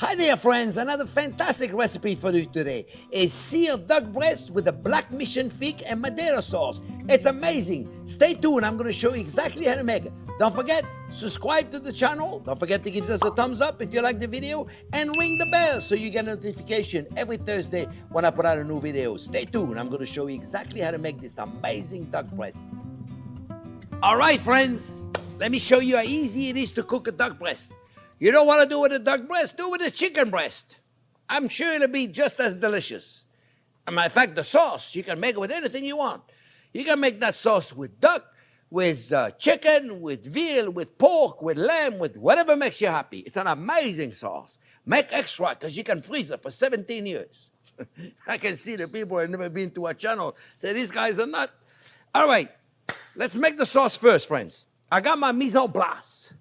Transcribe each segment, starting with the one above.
Hi there, friends. Another fantastic recipe for you today is seared duck breast with a black mission fig and Madeira sauce. It's amazing. Stay tuned. I'm going to show you exactly how to make it. Don't forget, subscribe to the channel. Don't forget to give us a thumbs up if you like the video and ring the bell so you get a notification every Thursday when I put out a new video. Stay tuned. I'm going to show you exactly how to make this amazing duck breast. All right, friends. Let me show you how easy it is to cook a duck breast. You don't want to do it with a duck breast, do it with a chicken breast. I'm sure it'll be just as delicious. As a matter of fact, the sauce, you can make it with anything you want. You can make that sauce with duck, with chicken, with veal, with pork, with lamb, with whatever makes you happy. It's an amazing sauce. Make extra because you can freeze it for 17 years. I can see the people who have never been to our channel say, these guys are nuts. All right, let's make the sauce first, friends. I got my mise en place.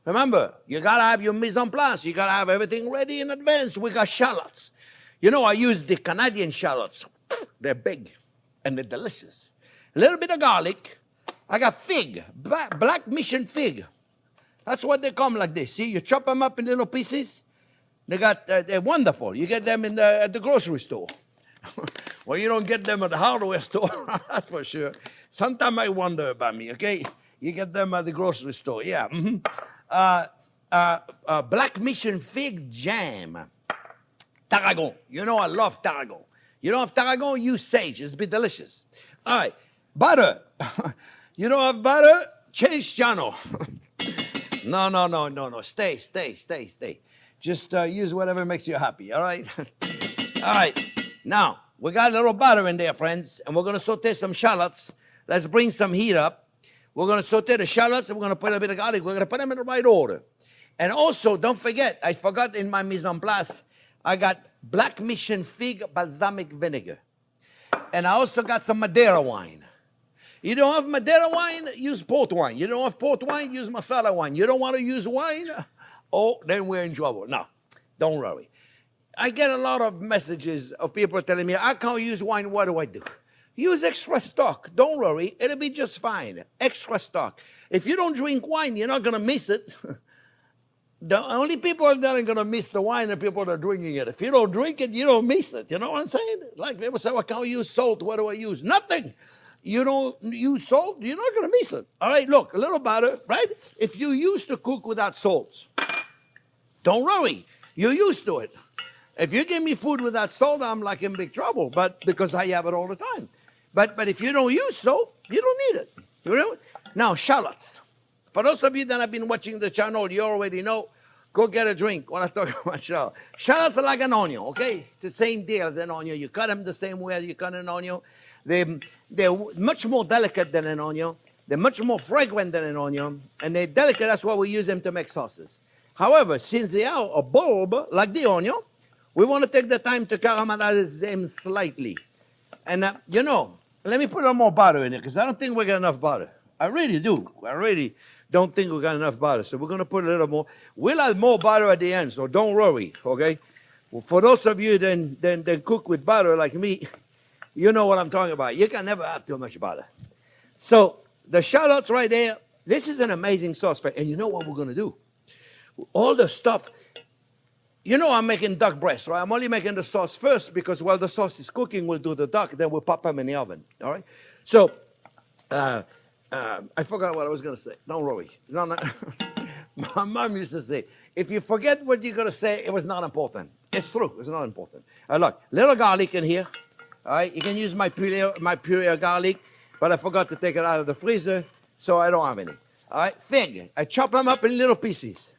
Remember, you gotta have your mise en place. You gotta have everything ready in advance. We got shallots. You know, I use the Canadian shallots. They're big and they're delicious. A little bit of garlic. I got fig, black mission fig. That's what they come like this. See, you chop them up in little pieces. They're wonderful. You get them at the grocery store. Well, you don't get them at the hardware store, that's for sure. Sometimes I wonder about me, okay? You get them at the grocery store, yeah. Black mission fig jam. Tarragon. You know I love tarragon. You don't have tarragon, use sage. It's be delicious. All right. Butter. You don't have butter? Change channel. No. Stay. Just use whatever makes you happy, all right? All right. Now, we got a little butter in there, friends, and we're going to saute some shallots. Let's bring some heat up. We're going to saute the shallots, and we're going to put a bit of garlic. We're going to put them in the right order. And also, don't forget, I forgot in my mise en place, I got black mission fig balsamic vinegar. And I also got some Madeira wine. You don't have Madeira wine, use port wine. You don't have port wine, use masala wine. You don't want to use wine? Oh, then we're in trouble. No, don't worry. I get a lot of messages of people telling me, I can't use wine, what do I do? Use extra stock. Don't worry. It'll be just fine. Extra stock. If you don't drink wine, you're not going to miss it. The only people that are going to miss the wine are people that are drinking it. If you don't drink it, you don't miss it. You know what I'm saying? Like people say, I can't use salt. What do I use? Nothing. You don't use salt, you're not going to miss it. All right, look, a little butter, right? If you used to cook without salt, don't worry. You're used to it. If you give me food without salt, I'm like in big trouble, but because I have it all the time. But if you don't use salt, you don't need it. You know? Now, shallots. For those of you that have been watching the channel, you already know, go get a drink when I talk about shallots. Shallots are like an onion, okay? It's the same deal as an onion. You cut them the same way as you cut an onion. They're much more delicate than an onion. They're much more fragrant than an onion. And they're delicate, that's why we use them to make sauces. However, since they are a bulb, like the onion, we want to take the time to caramelize them slightly. And, you know, let me put a little more butter in it because I don't think we got enough butter. I really do. I really don't think we got enough butter. So we're going to put a little more. We'll add more butter at the end, so don't worry, okay? Well, for those of you that cook with butter like me, you know what I'm talking about. You can never have too much butter. So the shallots right there, this is an amazing sauce. And you know what we're going to do? All the stuff. You know I'm making duck breast, right? I'm only making the sauce first because while the sauce is cooking, we'll do the duck, then we'll pop them in the oven, all right? So, I forgot what I was going to say. Don't worry. My mom used to say, if you forget what you're going to say, it was not important. It's true. It's not important. Look, little garlic in here, all right? You can use my puree garlic, but I forgot to take it out of the freezer, so I don't have any, all right? Fig, I chop them up in little pieces.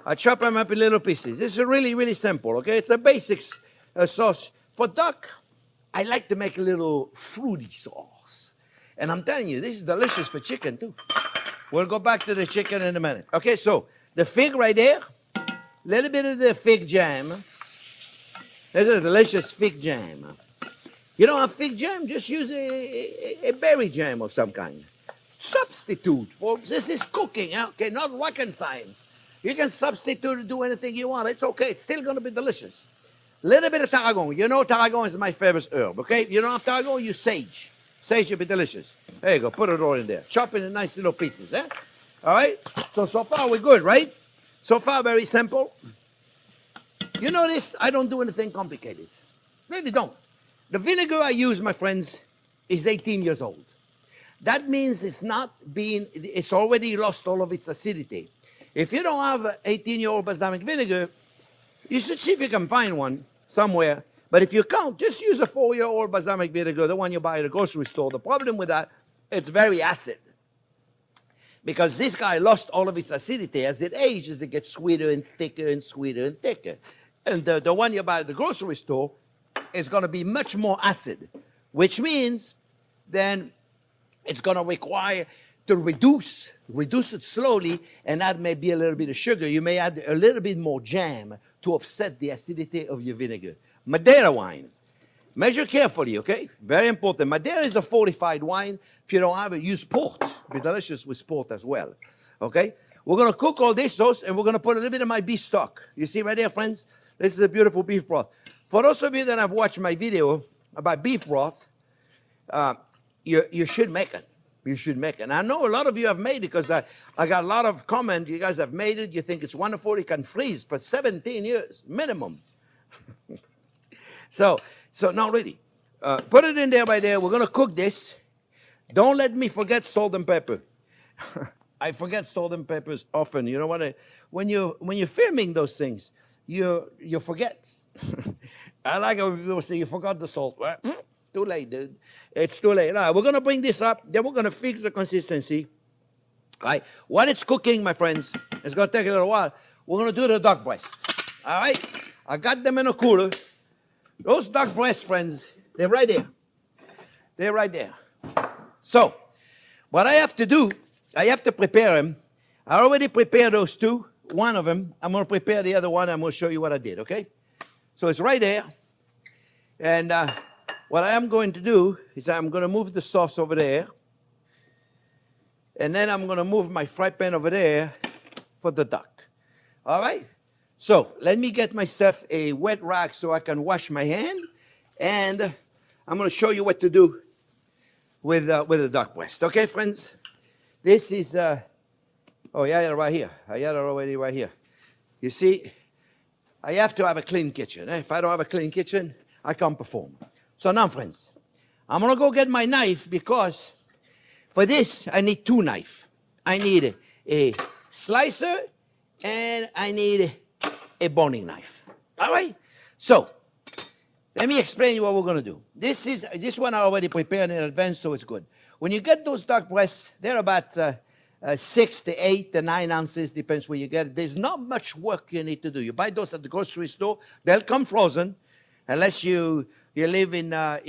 I chop them up in little pieces. This is really, really simple, okay? It's a basic sauce. For duck, I like to make a little fruity sauce. And I'm telling you, this is delicious for chicken, too. We'll go back to the chicken in a minute. Okay, so the fig right there, a little bit of the fig jam. There's a delicious fig jam. You don't have fig jam? Just use a berry jam of some kind. Substitute. Well, this is cooking, okay? Not rocket science. You can substitute and do anything you want. It's okay. It's still going to be delicious. Little bit of tarragon. You know tarragon is my favorite herb, okay? You don't have tarragon, use sage. Sage will be delicious. There you go. Put it all in there. Chop it in nice little pieces, eh? All right? So far we're good, right? So far, very simple. You notice I don't do anything complicated. Really don't. The vinegar I use, my friends, is 18 years old. That means it's already lost all of its acidity. If you don't have 18-year-old balsamic vinegar, you should see if you can find one somewhere. But if you can't, just use a 4-year-old balsamic vinegar, the one you buy at the grocery store. The problem with that, it's very acid. Because this guy lost all of its acidity. As it ages, it gets sweeter and thicker and sweeter and thicker. And the one you buy at the grocery store is going to be much more acid, which means then it's going to require to reduce it slowly and add maybe a little bit of sugar. You may add a little bit more jam to offset the acidity of your vinegar. Madeira wine. Measure carefully, okay? Very important. Madeira is a fortified wine. If you don't have it, use port. Be delicious with port as well, okay? We're going to cook all this sauce, and we're going to put a little bit of my beef stock. You see right there, friends? This is a beautiful beef broth. For those of you that have watched my video about beef broth, you should make it. You should make it. And I know a lot of you have made it because I got a lot of comments. You guys have made it. You think it's wonderful. It can freeze for 17 years minimum. So not really. Put it in there right there. We're going to cook this. Don't let me forget salt and pepper. I forget salt and peppers often. You know what? When you're filming those things, you forget. I like it when people say you forgot the salt. Right? Too late, dude. It's too late. All right, we're going to bring this up. Then we're going to fix the consistency. All right. While it's cooking, my friends, it's going to take a little while. We're going to do the duck breast. All right. I got them in a cooler. Those duck breasts, friends, they're right there. They're right there. So, what I have to do, I have to prepare them. I already prepared those two. One of them. I'm going to prepare the other one. I'm going to show you what I did, okay? So it's right there. And what I am going to do is I'm going to move the sauce over there. And then I'm going to move my fry pan over there for the duck. All right? So let me get myself a wet rag so I can wash my hand. And I'm going to show you what to do with the duck breast. Okay, friends? This is, oh, yeah, right here. I got it already right here. You see, I have to have a clean kitchen. If I don't have a clean kitchen, I can't perform. So now, friends, I'm going to go get my knife because for this, I need two knives. I need a slicer and I need a boning knife. All right? So, let me explain you what we're going to do. This one I already prepared in advance, so it's good. When you get those duck breasts, they're about 6 to 8 to 9 ounces, depends where you get it. There's not much work you need to do. You buy those at the grocery store, they'll come frozen, unless you live in a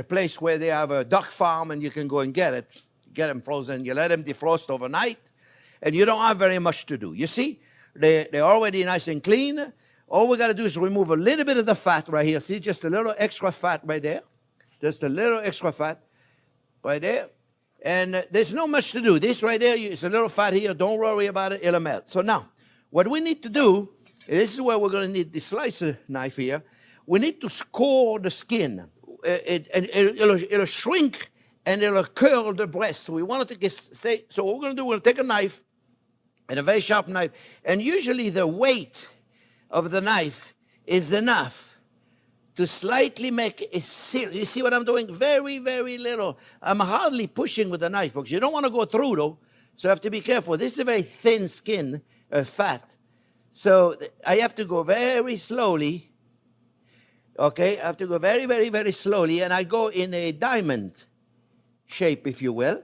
place where they have a duck farm and you can go and get it. Get them frozen, you let them defrost overnight, and you don't have very much to do. You see, they're already nice and clean. All we got to do is remove a little bit of the fat right here. See, just a little extra fat right there. Just a little extra fat right there. And there's not much to do. This right there is a little fat here. Don't worry about it. It'll melt. So now, what we need to do, this is where we're going to need the slicer knife here. We need to score the skin. It'll shrink and it'll curl the breast. We want it to stay. So what we're going to do, we'll take a knife, and a very sharp knife. And usually the weight of the knife is enough to slightly make a seal. You see what I'm doing? Very, very little. I'm hardly pushing with the knife, folks. You don't want to go through, though, so you have to be careful. This is a very thin skin, fat. So I have to go very slowly. Okay? I have to go very, very, very slowly, and I go in a diamond shape, if you will.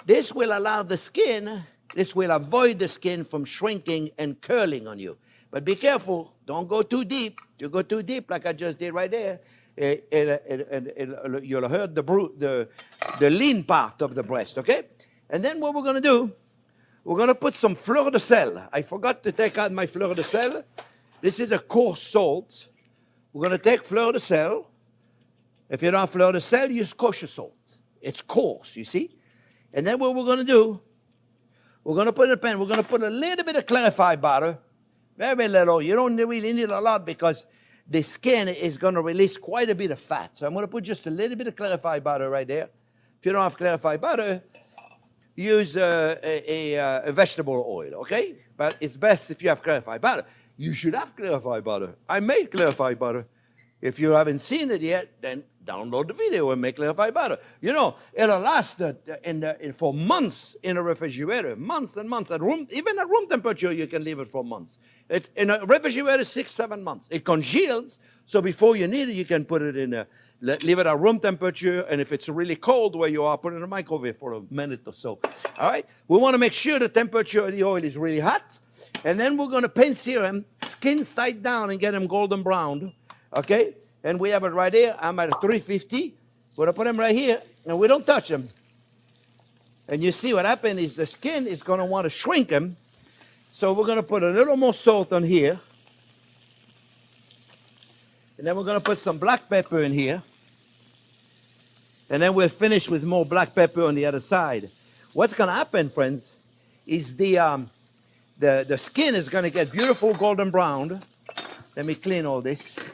This will allow the skin, this will avoid the skin from shrinking and curling on you. But be careful. Don't go too deep. If you go too deep, like I just did right there, you'll hurt the lean part of the breast, okay? And then what we're going to do, we're going to put some fleur de sel. I forgot to take out my fleur de sel. This is a coarse salt. We're going to take fleur de sel. If you don't have fleur de sel, use kosher salt. It's coarse, you see? And then what we're going to do, we're going to put in a pan, we're going to put a little bit of clarified butter. Very little. You don't really need a lot because the skin is going to release quite a bit of fat. So I'm going to put just a little bit of clarified butter right there. If you don't have clarified butter, use a vegetable oil, okay? But it's best if you have clarified butter. you should have clarified butter. I made clarified butter. If you haven't seen it yet, then download the video and make clarified butter. You know, it'll last for months in a refrigerator, months and months. Even at room temperature, you can leave it for months. In a refrigerator, 6-7 months. It congeals, so before you need it, you can put it leave it at room temperature, and if it's really cold where you are, put it in the microwave for a minute or so. All right? We want to make sure the temperature of the oil is really hot, and then we're going to pan sear them, skin side down, and get them golden brown. Okay? And we have it right here. I'm at 350. We're going to put them right here, and we don't touch them. And you see what happened is the skin is going to want to shrink them. So we're going to put a little more salt on here. And then we're going to put some black pepper in here. And then we'll finish with more black pepper on the other side. What's going to happen, friends, is the skin is going to get beautiful golden brown. Let me clean all this.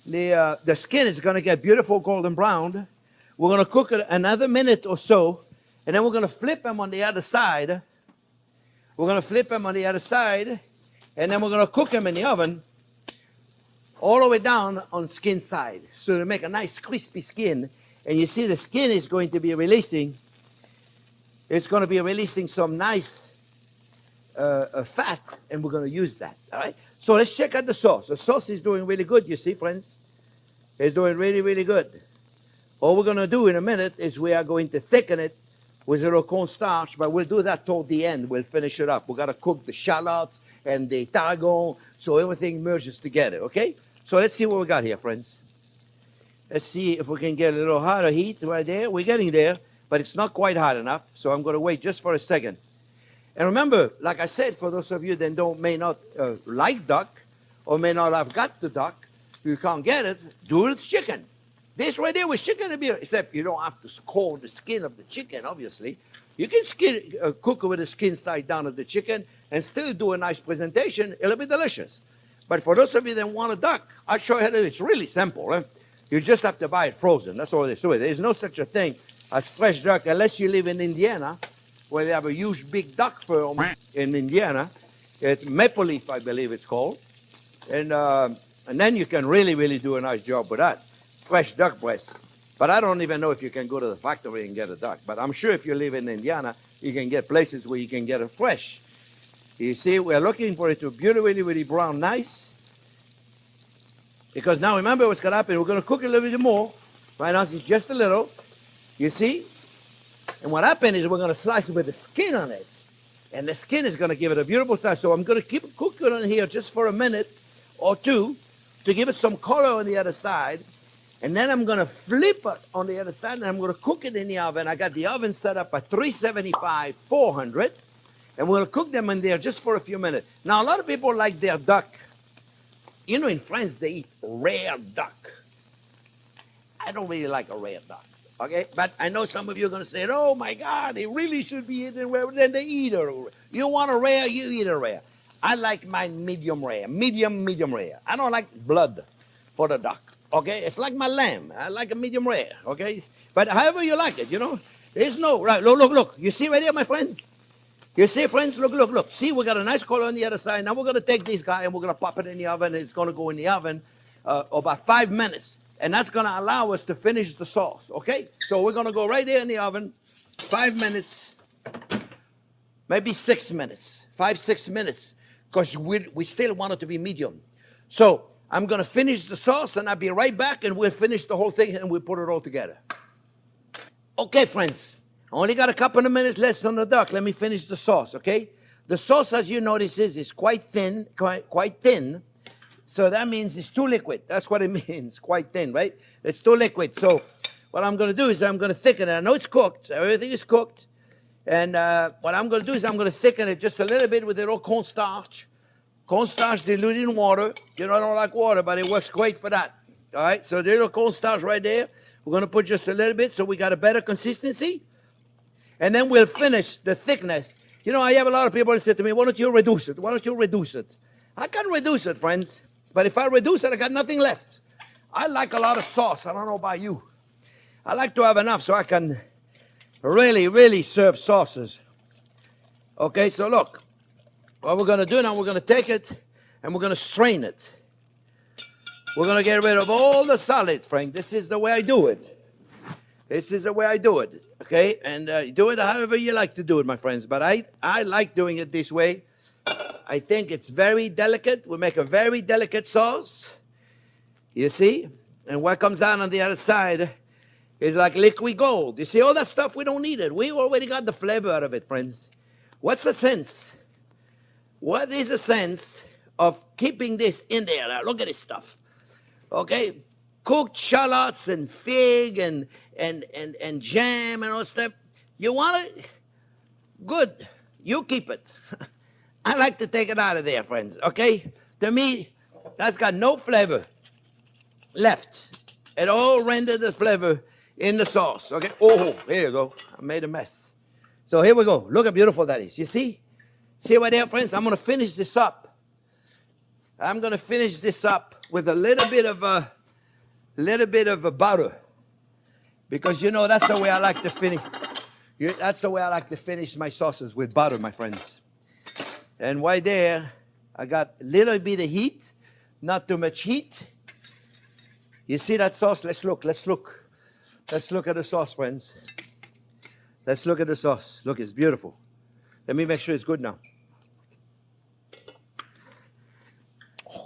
The skin is going to get beautiful golden brown. We're going to cook it another minute or so, and then we're going to flip them on the other side. We're going to flip them on the other side, and then we're going to cook them in the oven all the way down on skin side. So to make a nice crispy skin, and you see the skin is going to be releasing. It's going to be releasing some nice fat, and we're going to use that, all right? So let's check out the sauce. The sauce is doing really good, you see, friends. It's doing really, really good. All we're going to do in a minute is we are going to thicken it with a little cornstarch, but we'll do that toward the end. We'll finish it up. We've got to cook the shallots and the tarragon so everything merges together, okay? So let's see what we got here, friends. Let's see if we can get a little hotter heat right there. We're getting there, but it's not quite hot enough, so I'm going to wait just for a second. And remember, like I said, for those of you that may not like duck or may not have got the duck, you can't get it, do it with chicken. This right there with chicken, except you don't have to score the skin of the chicken, obviously. You can cook it with the skin side down of the chicken and still do a nice presentation. It'll be delicious. But for those of you that want a duck, I'll show you how to do it. It's really simple. Eh? You just have to buy it frozen. That's all there is to it. There's no such a thing as fresh duck unless you live in Indiana, where they have a huge big duck farm in Indiana. It's Maple Leaf, I believe it's called. And then you can really, really do a nice job with that. Fresh duck breast. But I don't even know if you can go to the factory and get a duck. But I'm sure if you live in Indiana, you can get places where you can get it fresh. You see, we're looking for it to be really, really brown nice. Because now remember what's going to happen. We're going to cook it a little bit more. Right now, it's just a little. You see? And what happened is we're going to slice it with the skin on it. And the skin is going to give it a beautiful size. So I'm going to keep cooking it on here just for a minute or two to give it some color on the other side. And then I'm going to flip it on the other side, and I'm going to cook it in the oven. I got the oven set up at 375, 400. And we're going to cook them in there just for a few minutes. Now, a lot of people like their duck. You know, in France, they eat rare duck. I don't really like a rare duck. Okay, but I know some of you are going to say, oh my God, they really should be eating rare. Then they eat a. You want a rare, you eat a rare. I like mine medium rare, medium rare. I don't like blood for the duck. Okay, it's like my lamb. I like a medium rare. Okay, but however you like it, you know, there's no right. Look. You see right here, my friend. You see, friends, look. See, we got a nice color on the other side. Now we're going to take this guy and we're going to pop it in the oven. It's going to go in the oven about 5 minutes. And that's going to allow us to finish the sauce, okay? So we're going to go right there in the oven, 5 minutes, maybe 6 minutes, 5-6 minutes, because we still want it to be medium. So I'm going to finish the sauce, and I'll be right back, and we'll finish the whole thing, and we'll put it all together. Okay, friends, I only got a couple of minutes left on the duck. Let me finish the sauce, okay? The sauce, as you notice, is quite thin, quite thin. So that means it's too liquid. That's what it means, quite thin, right? It's too liquid. So what I'm going to do is I'm going to thicken it. I know it's cooked. So everything is cooked. And what I'm going to do is I'm going to thicken it just a little bit with a little cornstarch. Cornstarch diluted in water. You know, I don't like water, but it works great for that. All right? So the little cornstarch right there. We're going to put just a little bit so we got a better consistency. And then we'll finish the thickness. You know, I have a lot of people that say to me, why don't you reduce it? Why don't you reduce it? I can reduce it, friends. But if I reduce it, I got nothing left. I like a lot of sauce. I don't know about you. I like to have enough so I can really, really serve sauces. Okay, so look. What we're going to do now, we're going to take it and we're going to strain it. We're going to get rid of all the solid, Frank. This is the way I do it. This is the way I do it, okay? And do it however you like to do it, my friends. But I like doing it this way. I think it's very delicate. We make a very delicate sauce. You see? And what comes out on the other side is like liquid gold. You see, all that stuff, we don't need it. We already got the flavor out of it, friends. What's the sense? What is the sense of keeping this in there? Now, look at this stuff. Okay? Cooked shallots and fig and jam and all that stuff. You want it? Good. You keep it. I like to take it out of there, friends. Okay? To me, that's got no flavor left. It all rendered the flavor in the sauce. Okay? Oh, here you go. I made a mess. So here we go. Look how beautiful that is. You see? See right there, friends? I'm going to finish this up. I'm going to finish this up with a little bit of butter. Because, you know, that's the way I like to finish. That's the way I like to finish my sauces, with butter, my friends. And right there, I got a little bit of heat, not too much heat. You see that sauce? Let's look. Let's look at the sauce, friends. Let's look at the sauce. Look, it's beautiful. Let me make sure it's good now.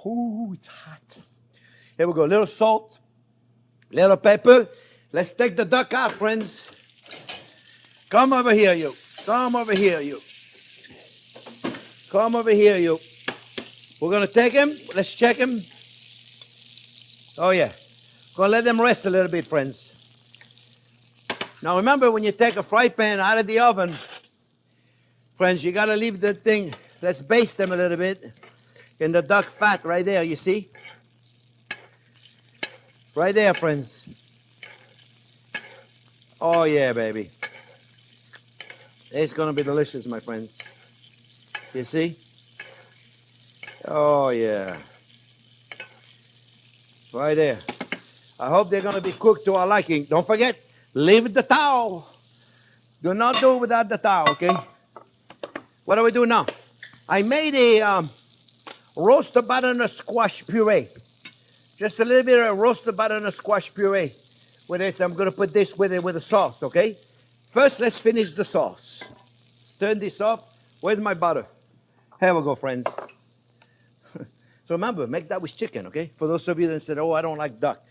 Oh, it's hot. Here we go. A little salt, little pepper. Let's take the duck out, friends. Come over here, you. Come over here, you. Come over here, you. We're going to take him. Let's check him. Oh, yeah. Going to let them rest a little bit, friends. Now, remember, when you take a fry pan out of the oven, friends, you got to leave the thing. Let's baste them a little bit in the duck fat right there, you see? Right there, friends. Oh, yeah, baby. It's going to be delicious, my friends. You see? Oh, yeah. Right there. I hope they're going to be cooked to our liking. Don't forget, leave the towel. Do not do it without the towel, okay? What do we do now? I made a roasted butternut squash puree. Just a little bit of roasted butternut squash puree. With this, I'm going to put this with it with the sauce, okay? First, let's finish the sauce. Turn this off. Where's my butter? Here we go, friends. So remember, make that with chicken, okay? For those of you that said, oh, I don't like duck.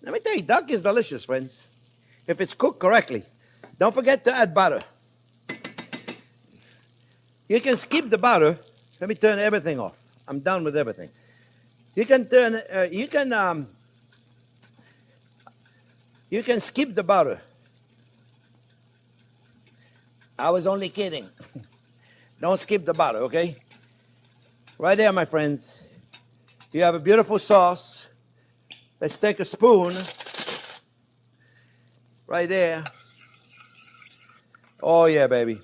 Let me tell you, duck is delicious, friends. If it's cooked correctly. Don't forget to add butter. You can skip the butter. Let me turn everything off. I'm done with everything. You can skip the butter. I was only kidding. Don't skip the butter, okay? Right there, my friends. You have a beautiful sauce. Let's take a spoon. Right there. Oh, yeah, baby.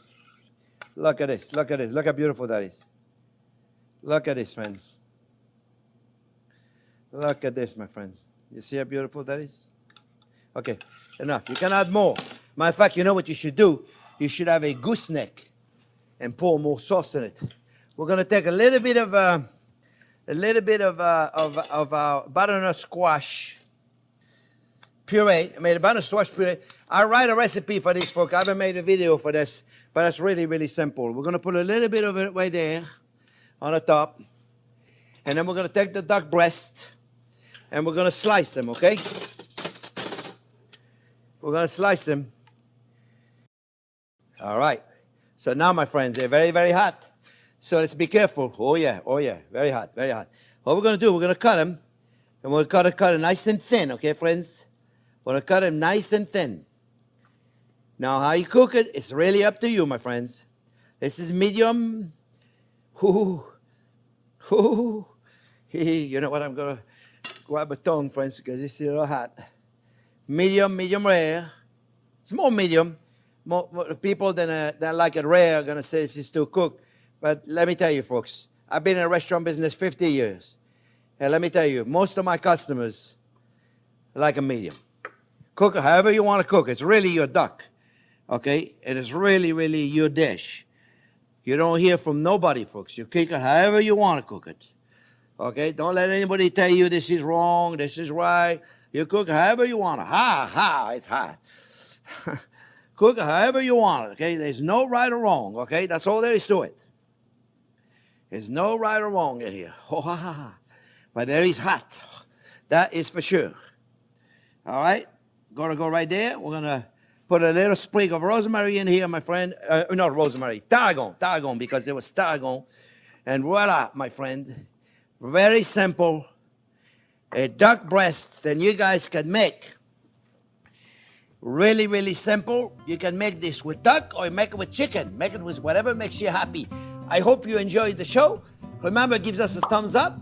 Look at this. Look at this. Look how beautiful that is. Look at this, friends. Look at this, my friends. You see how beautiful that is? Okay, enough. You can add more. Matter of fact, you know what you should do? You should have a gooseneck and pour more sauce in it. We're going to take a little bit of butternut squash puree. I made a butternut squash puree. I write a recipe for this, folks. I haven't made a video for this, but it's really, really simple. We're going to put a little bit of it right there on the top. And then we're going to take the duck breast and we're going to slice them, okay? We're going to slice them. All right. So now, my friends, they're very, very hot. So let's be careful. Oh, yeah. Oh, yeah. Very hot. Very hot. What we're going to do, we're going to cut them. And we're going to cut it nice and thin, okay, friends? We're going to cut them nice and thin. Now, how you cook it, it's really up to you, my friends. This is medium. Ooh. Ooh. You know what? I'm going to grab a tongue, friends, because it's a little hot. Medium rare. It's more medium. More people that like it rare are going to say this is too cooked. But let me tell you, folks, I've been in the restaurant business 50 years. And let me tell you, most of my customers like a medium. Cook it however you want to cook. It's really your duck, okay? It is really, really your dish. You don't hear from nobody, folks. You cook it however you want to cook it. Okay, don't let anybody tell you this is wrong, this is right. You cook however you want it. It's hot. Cook however you want it, okay? There's no right or wrong, okay? That's all there is to it. There's no right or wrong in here. But there is hot. That is for sure. All right? Gonna go right there. We're gonna put a little sprig of rosemary in here, my friend. Not rosemary, tarragon, because there was tarragon. And voila, my friend. Very simple. A duck breast that you guys can make. Really, really simple. You can make this with duck or make it with chicken. Make it with whatever makes you happy. I hope you enjoyed the show. Remember, give us a thumbs up.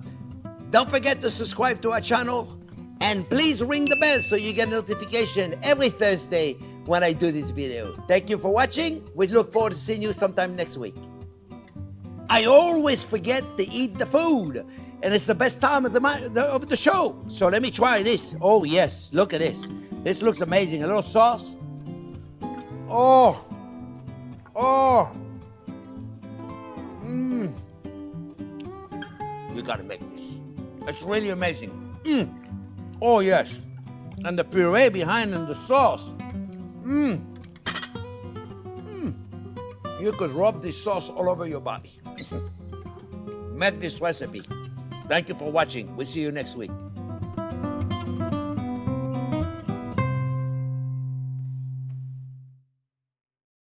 Don't forget to subscribe to our channel. And please ring the bell so you get notification every Thursday when I do this video. Thank you for watching. We look forward to seeing you sometime next week. I always forget to eat the food. And it's the best time of the show. So let me try this. Oh, yes. Look at this. This looks amazing. A little sauce. Oh. You got to make this. It's really amazing. Oh, yes. And the puree behind and the sauce. You could rub this sauce all over your body. Make this recipe. Thank you for watching. We'll see you next week.